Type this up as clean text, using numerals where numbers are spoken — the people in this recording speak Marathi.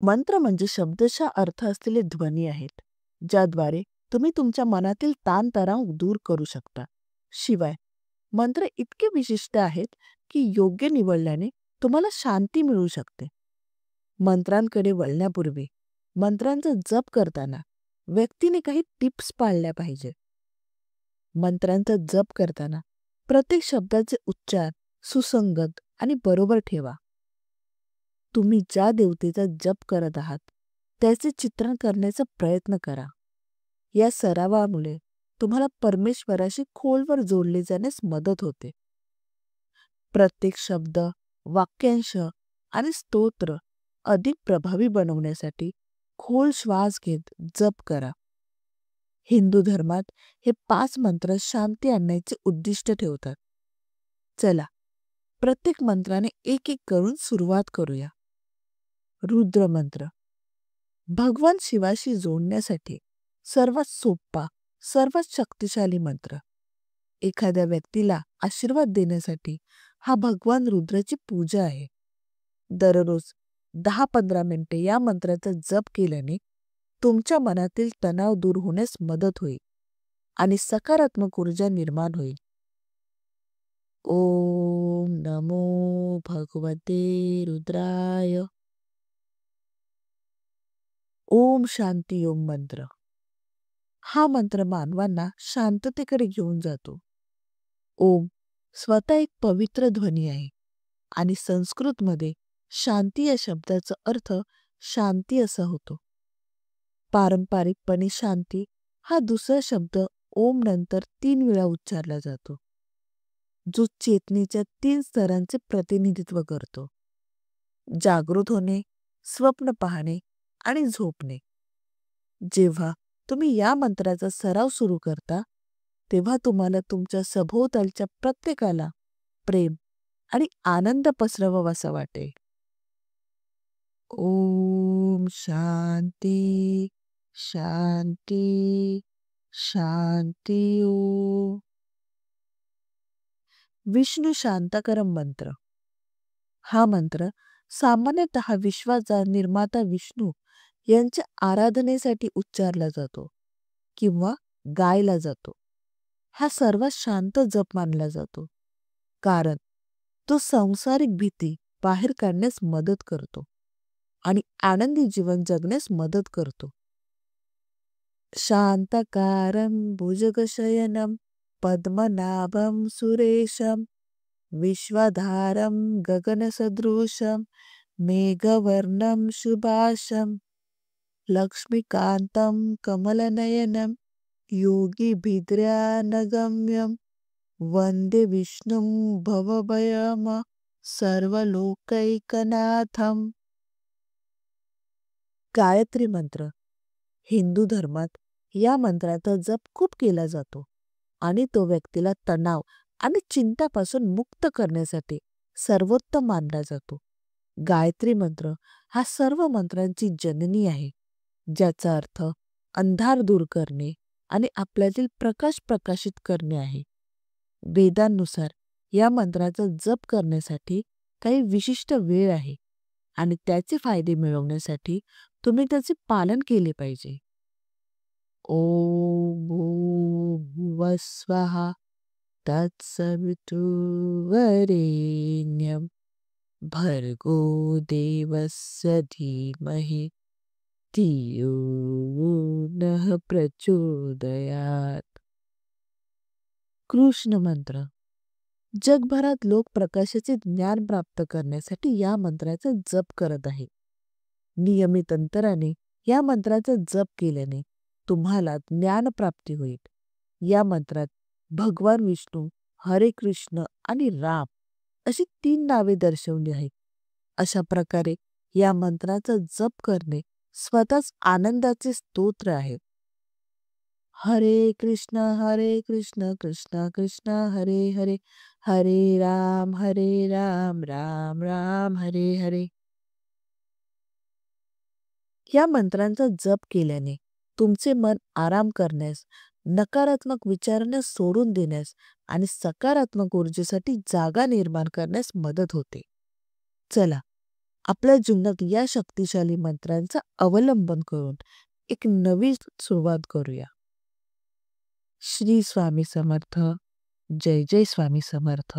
मंत्र म्हणजे शब्दशः अर्थ असलेले ध्वनी आहेत, ज्याद्वारे तुम्ही तुमच्या मनातील ताणतणाव दूर करू शकता. शिवाय मंत्र इतके विशिष्ट आहेत की योग्य निवडल्याने तुम्हाला शांती मिळू शकते. मंत्रांकडे वळण्यापूर्वी मंत्रांचा जप करताना व्यक्तीने काही टिप्स पाळल्या पाहिजे. मंत्रांचा जप करताना प्रत्येक शब्दाचे उच्चार सुसंगत आणि बरोबर ठेवा. तुम्ही ज्या देवतेचा जप करत आहात त्याचे चित्रण करण्याचा प्रयत्न करा. या सरावामुळे तुम्हाला परमेश्वराशी खोलवर जोडले जाण्यास मदत होते. प्रत्येक शब्द, वाक्यांश आणि स्तोत्र अधिक प्रभावी बनवण्यासाठी खोल श्वास घेत जप करा. हिंदू धर्मात हे 5 मंत्र शांती आणण्याचे उद्दिष्ट ठेवतात. चला, प्रत्येक मंत्राने एक एक करून सुरुवात करूया. रुद्र मंत्र भगवान शिवाशी जोडण्यासाठी सर्वात सोपा, सर्वात शक्तिशाली मंत्र. एखाद्या व्यक्तीला आशीर्वाद देण्यासाठी हा भगवान रुद्राची पूजा आहे. दररोज 10-15 मिनिटे या मंत्राचा जप केल्याने तुमच्या मनातील तणाव दूर होण्यास मदत होईल आणि सकारात्मक ऊर्जा निर्माण होईल. ओम नमो भगवते रुद्राय. ओम शांती ओम मंत्र हा मंत्र मानवांना शांततेकडे घेऊन जातो. ओम स्वतः एक पवित्र ध्वनी आहे आणि संस्कृतमध्ये शांती या शब्दाचा अर्थ शांती असा होतो. पारंपरिकपणे शांती हा दुसरा शब्द ओम नंतर 3 वेळा उच्चारला जातो, जो चेतनेच्या 3 स्तरांचे प्रतिनिधित्व करतो: जागृत होणे, स्वप्न पाहणे आणि झोपणे. जेव्हा तुम्ही या मंत्राचा सराव सुरू करता तेव्हा तुम्हाला तुमच्या सभोवतालच्या प्रत्येकाला प्रेम आणि आनंद पसरवावासा वाटेल. ओम शांती शांती शांती ओम. विष्णू शांताकरम मंत्र हा मंत्र सामान्यतः विश्वाचा निर्माता विष्णू यांच्या आराधनेसाठी उच्चारला जातो किंवा गायला जातो. हा सर्वात शांत जप मानला जातो कारण तो सांसारिक भीती बाहेर काढण्यास मदत करतो आणि आनंदी जीवन जगण्यास मदत करतो. शांतकारं भुजगशयनं पद्मनाभं सुरेशं विश्वधारं गगनसदृशं मेघवर्णं शुभाशं लक्ष्मीकान्तं कमलनयनं योगिभिद्र्यानगम्यं वन्दे विष्णुं भवभयम सर्वलोकैकनाथम. गायत्री मंत्र हिंदू धर्मात या मंत्राचा जप खूप केला जातो आणि तो व्यक्तीला तणाव आणि चिंतापासून मुक्त करण्यासाठी सर्वोत्तम मानला जातो. गायत्री मंत्र हा सर्व मंत्रांची जननी आहे, ज्याचा अर्थ अंधार दूर करणे आणि आपल्यातील प्रकाश प्रकाशित करणे आहे. वेदांनुसार या मंत्राचा जप करण्यासाठी काही विशिष्ट वेळ आहे आणि त्याचे फायदे मिळवण्यासाठी तुम्ही त्याचे पालन केले पाहिजे. ओम भूर्भुवः स्वः तत्सवितुर्वरेण्यं भर्गो देवस्य धीमहि धियो यो नः प्रचोदयात्. कृष्ण मंत्र जगभरात लोक प्रकाशाचे ज्ञान प्राप्त करण्यासाठी या मंत्राचा जप करत आहेत. नियमित अंतराने या मंत्राचा जप केल्याने तुम्हाला ज्ञानप्राप्ती होईल. या मंत्रात भगवान विष्णू, हरे कृष्ण आणि राम अशी 3 नावे दर्शवली आहेत. अशा प्रकारे या मंत्राचा जप करणे स्वतःच आनंदाचे स्तोत्र आहे. हरे कृष्ण कृष्ण कृष्ण हरे हरे, हरे राम राम राम हरे हरे. या मंत्रांचा जप केल्याने तुमचे मन आराम करण्यास, नकारात्मक विचारांना सोडून देण्यास आणि सकारात्मक ऊर्जेसाठी जागा निर्माण करण्यास मदत होते. चला, आपल्या जीवनात या शक्तिशाली मंत्रांचा अवलंबन करून एक नवी सुरुवात करूया. श्री स्वामी समर्थ. जय जय स्वामी समर्थ.